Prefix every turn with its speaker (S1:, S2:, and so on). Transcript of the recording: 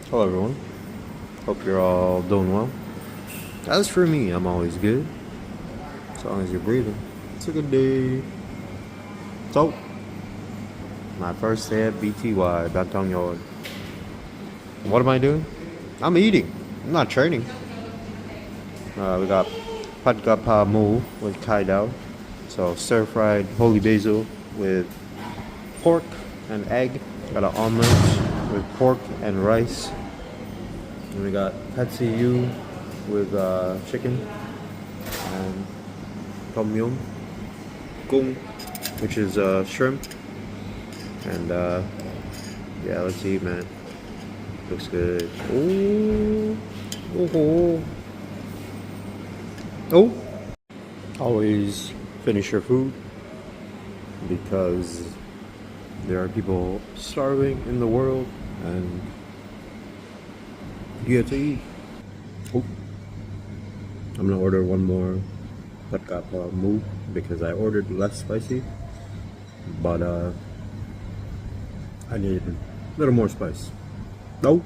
S1: Hello everyone, hope you're all doing well. As for me, I'm always good, as long as you're breathing. It's a good day. So, my first day at BTY, Banthongyord. What am I doing? I'm eating, I'm not training. We got pad gapa mu with kai dao, so stir-fried holy basil with pork and egg. Got an omelet with pork and rice. And we got Patsy Yu with chicken and tom yum gung, which is shrimp. And yeah, let's eat, man. Looks good. Ooh, oh, oh. Always finish your food because there are people starving in the world and you get to eat. Oh. I'm gonna order one more pad gapa mu because I ordered less spicy, but I need a little more spice. No.